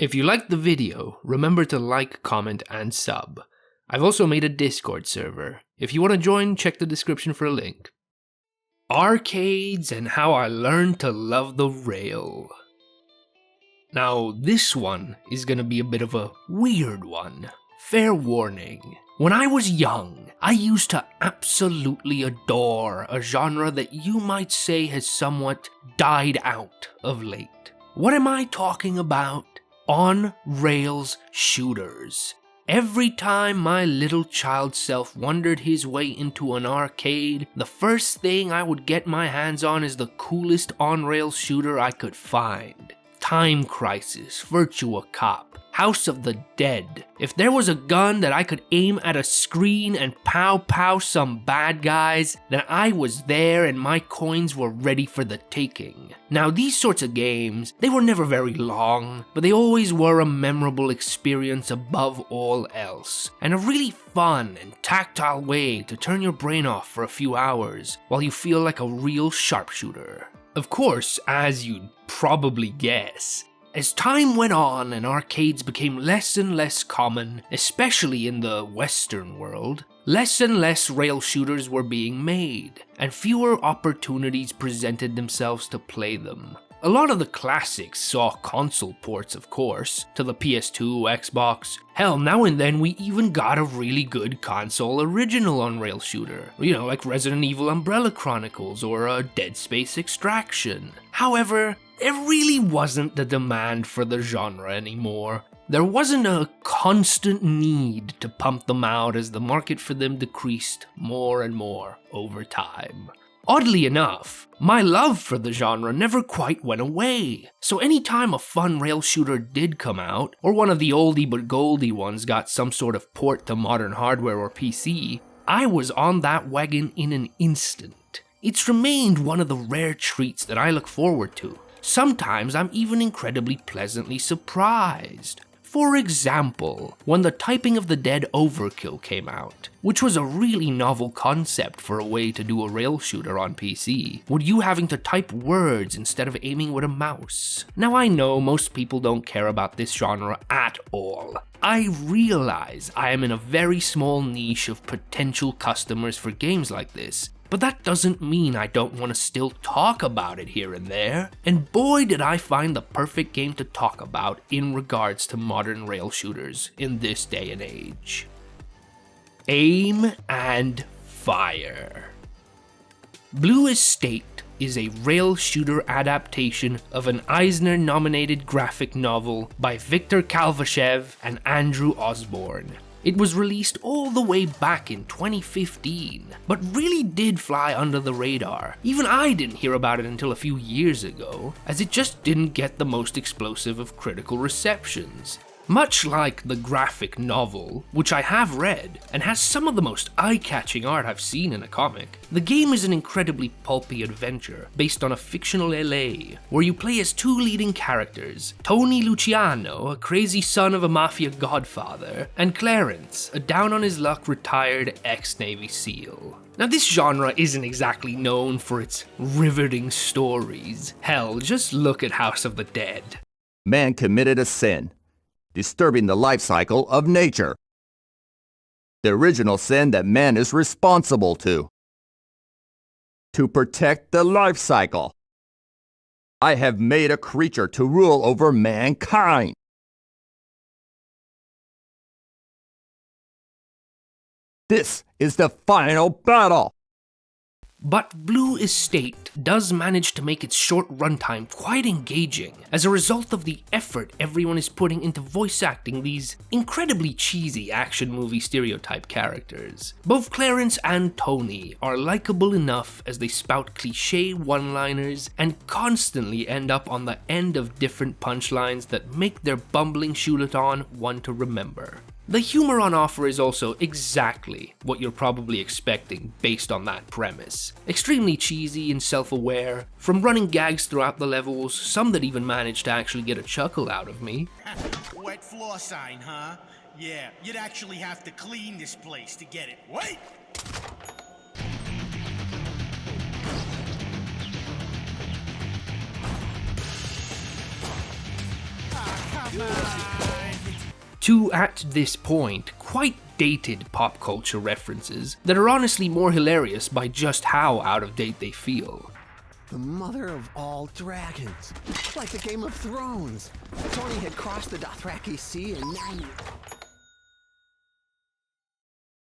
If you liked the video, remember to like, comment, and sub. I've also made a Discord server. If you want to join, check the description for a link. Arcades and how I learned to love the rail. Now, this one is gonna be a bit of a weird one. Fair warning. When I was young, I used to absolutely adore a genre that you might say has somewhat died out of late. What am I talking about? On-rails shooters. Every time my little child self wandered his way into an arcade, the first thing I would get my hands on is the coolest on-rails shooter I could find. Time Crisis, Virtua Cop, House of the Dead. If there was a gun that I could aim at a screen and pow some bad guys, then I was there and my coins were ready for the taking. Now these sorts of games, they were never very long, but they always were a memorable experience above all else, and a really fun and tactile way to turn your brain off for a few hours while you feel like a real sharpshooter. Of course, as you'd probably guess, as time went on and arcades became less and less common, especially in the Western world, less and less rail shooters were being made, and fewer opportunities presented themselves to play them. A lot of the classics saw console ports, of course, to the PS2, Xbox. Hell, now and then we even got a really good console original on-rail shooter. Like Resident Evil Umbrella Chronicles or Dead Space Extraction. However, there really wasn't the demand for the genre anymore. There wasn't a constant need to pump them out as the market for them decreased more and more over time. Oddly enough, my love for the genre never quite went away, so anytime a fun rail shooter did come out, or one of the oldie but goldie ones got some sort of port to modern hardware or PC, I was on that wagon in an instant. It's remained one of the rare treats that I look forward to. Sometimes I'm even incredibly pleasantly surprised. For example, when the Typing of the Dead Overkill came out, which was a really novel concept for a way to do a rail shooter on PC, with you having to type words instead of aiming with a mouse. Now I know most people don't care about this genre at all. I realize I am in a very small niche of potential customers for games like this, but that doesn't mean I don't want to still talk about it here and there, and boy did I find the perfect game to talk about in regards to modern rail shooters in this day and age. Aim and Fire. Blue Estate is a rail shooter adaptation of an Eisner-nominated graphic novel by Viktor Kalvashev and Andrew Osborne. It was released all the way back in 2015, but really did fly under the radar. Even I didn't hear about it until a few years ago, as it just didn't get the most explosive of critical receptions. Much like the graphic novel, which I have read, and has some of the most eye-catching art I've seen in a comic, the game is an incredibly pulpy adventure based on a fictional LA, where you play as two leading characters, Tony Luciano, a crazy son of a mafia godfather, and Clarence, a down-on-his-luck retired ex-Navy SEAL. Now this genre isn't exactly known for its riveting stories. Hell, just look at House of the Dead. Man committed a sin, disturbing the life cycle of nature. The original sin that man is responsible to protect the life cycle. I have made a creature to rule over mankind. This is the final battle. But Blue Estate does manage to make its short runtime quite engaging as a result of the effort everyone is putting into voice acting these incredibly cheesy action movie stereotype characters. Both Clarence and Tony are likable enough as they spout cliche one-liners and constantly end up on the end of different punchlines that make their bumbling shoot-a-thon one to remember. The humor on offer is also exactly what you're probably expecting based on that premise. Extremely cheesy and self-aware, from running gags throughout the levels, some that even managed to actually get a chuckle out of me. Wet floor sign, huh? Yeah, you'd actually have to clean this place to get it. Wait! Ah, come Two, at this point, quite dated pop culture references that are honestly more hilarious by just how out of date they feel. The mother of all dragons. Like the Game of Thrones. Tony had crossed the Dothraki Sea and now...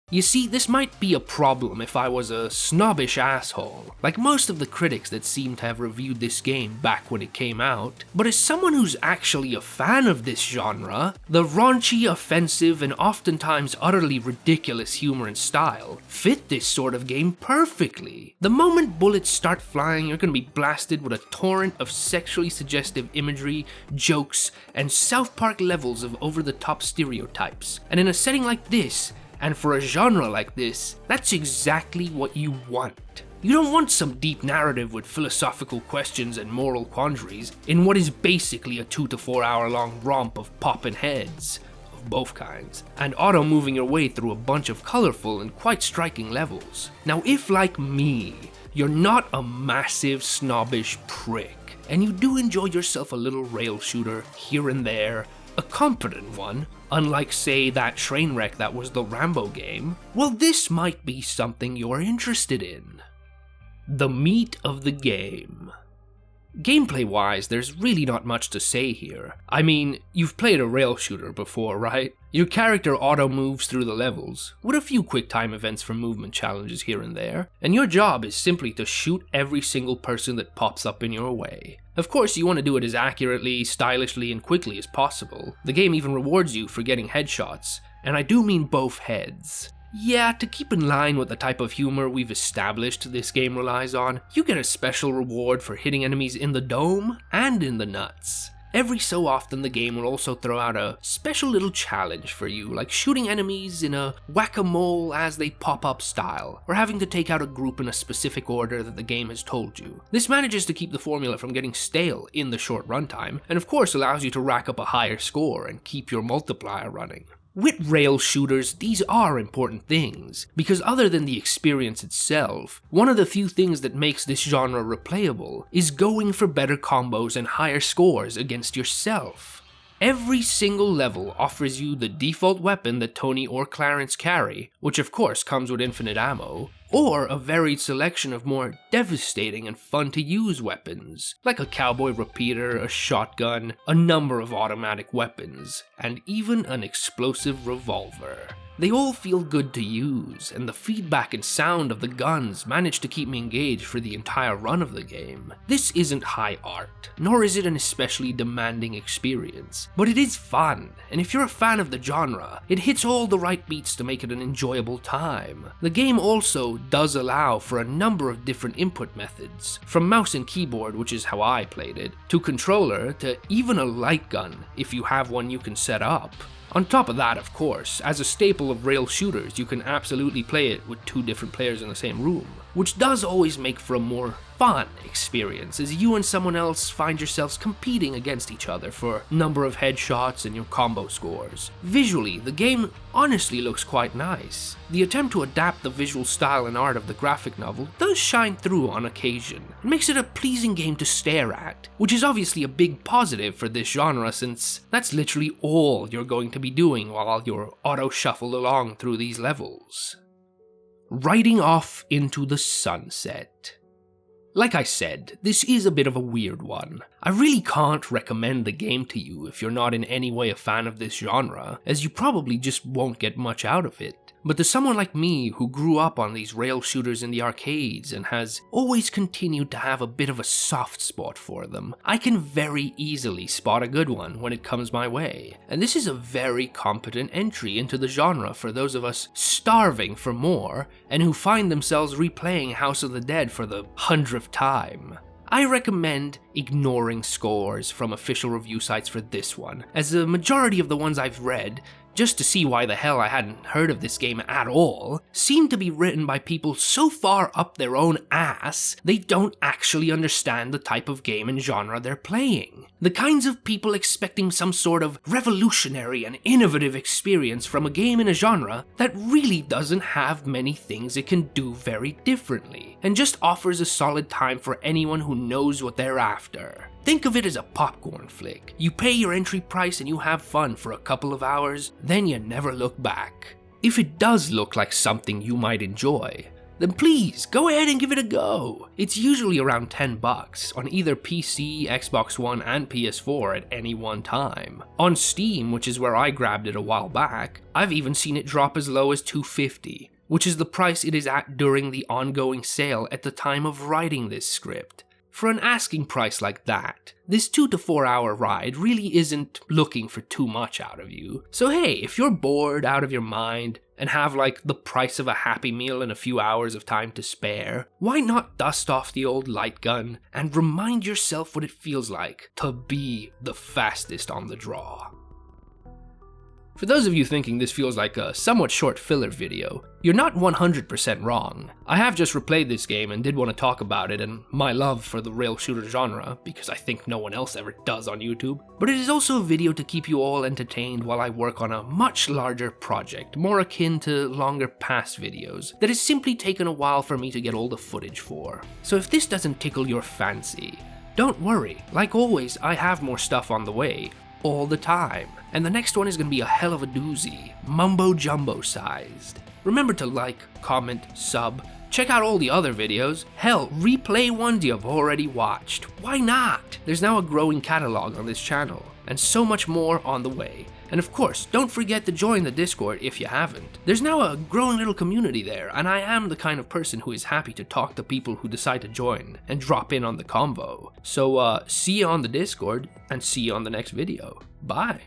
You see, this might be a problem if I was a snobbish asshole, like most of the critics that seem to have reviewed this game back when it came out, but as someone who's actually a fan of this genre, the raunchy, offensive, and oftentimes utterly ridiculous humor and style fit this sort of game perfectly. The moment bullets start flying, you're gonna be blasted with a torrent of sexually suggestive imagery, jokes, and South Park levels of over-the-top stereotypes. And in a setting like this, and for a genre like this, that's exactly what you want. You don't want some deep narrative with philosophical questions and moral quandaries in what is basically a 2 to 4 hour long romp of poppin' heads, of both kinds, and auto-moving your way through a bunch of colorful and quite striking levels. Now if, like me, you're not a massive snobbish prick, and you do enjoy yourself a little rail shooter here and there, a competent one, unlike say that train wreck that was the Rambo game, well this might be something you're interested in. The meat of the game. Gameplay-wise, there's really not much to say here. I mean, you've played a rail shooter before, right? Your character auto-moves through the levels, with a few quick time events for movement challenges here and there, and your job is simply to shoot every single person that pops up in your way. Of course, you want to do it as accurately, stylishly, and quickly as possible. The game even rewards you for getting headshots, and I do mean both heads. Yeah, to keep in line with the type of humor we've established this game relies on, you get a special reward for hitting enemies in the dome and in the nuts. Every so often the game will also throw out a special little challenge for you, like shooting enemies in a whack-a-mole as they pop up style, or having to take out a group in a specific order that the game has told you. This manages to keep the formula from getting stale in the short runtime, and of course allows you to rack up a higher score and keep your multiplier running. With rail shooters, these are important things, because other than the experience itself, one of the few things that makes this genre replayable is going for better combos and higher scores against yourself. Every single level offers you the default weapon that Tony or Clarence carry, which of course comes with infinite ammo, or a varied selection of more devastating and fun to use weapons, like a cowboy repeater, a shotgun, a number of automatic weapons, and even an explosive revolver. They all feel good to use, and the feedback and sound of the guns manage to keep me engaged for the entire run of the game. This isn't high art, nor is it an especially demanding experience, but it is fun, and if you're a fan of the genre, it hits all the right beats to make it an enjoyable time. The game also does allow for a number of different input methods, from mouse and keyboard, which is how I played it, to controller, to even a light gun, if you have one you can set up. On top of that, of course, as a staple of rail shooters, you can absolutely play it with 2 different players in the same room, which does always make for a more fun experience as you and someone else find yourselves competing against each other for number of headshots and your combo scores. Visually, the game honestly looks quite nice. The attempt to adapt the visual style and art of the graphic novel does shine through on occasion. It makes it a pleasing game to stare at, which is obviously a big positive for this genre since that's literally all you're going to be doing while you're auto-shuffled along through these levels. Riding off into the sunset. Like I said, this is a bit of a weird one. I really can't recommend the game to you if you're not in any way a fan of this genre, as you probably just won't get much out of it. But to someone like me who grew up on these rail shooters in the arcades and has always continued to have a bit of a soft spot for them, I can very easily spot a good one when it comes my way. And this is a very competent entry into the genre for those of us starving for more and who find themselves replaying House of the Dead for the 100th time. I recommend ignoring scores from official review sites for this one, as the majority of the ones I've read, just to see why the hell I hadn't heard of this game at all, seem to be written by people so far up their own ass they don't actually understand the type of game and genre they're playing. The kinds of people expecting some sort of revolutionary and innovative experience from a game in a genre that really doesn't have many things it can do very differently, and just offers a solid time for anyone who knows what they're after. Think of it as a popcorn flick. You pay your entry price and you have fun for a couple of hours, then you never look back. If it does look like something you might enjoy, then please go ahead and give it a go. It's usually around $10 on either PC, Xbox One, and PS4 at any one time. On Steam, which is where I grabbed it a while back, I've even seen it drop as low as $2.50, which is the price it is at during the ongoing sale at the time of writing this script. For an asking price like that, this 2 to 4 hour ride really isn't looking for too much out of you. So hey, if you're bored out of your mind and have like the price of a Happy Meal and a few hours of time to spare, why not dust off the old light gun and remind yourself what it feels like to be the fastest on the draw? For those of you thinking this feels like a somewhat short filler video, you're not 100% wrong. I have just replayed this game and did want to talk about it and my love for the rail shooter genre, because I think no one else ever does on YouTube, but it is also a video to keep you all entertained while I work on a much larger project, more akin to longer past videos, that has simply taken a while for me to get all the footage for. So if this doesn't tickle your fancy, don't worry, like always I have more stuff on the way, all the time. And the next one is going to be a hell of a doozy, mumbo jumbo sized. Remember to like, comment, sub, check out all the other videos, hell, replay ones you've already watched. Why not? There's now a growing catalog on this channel, and so much more on the way. And of course, don't forget to join the Discord if you haven't. There's now a growing little community there, and I am the kind of person who is happy to talk to people who decide to join and drop in on the convo. So see you on the Discord, and see you on the next video. Bye.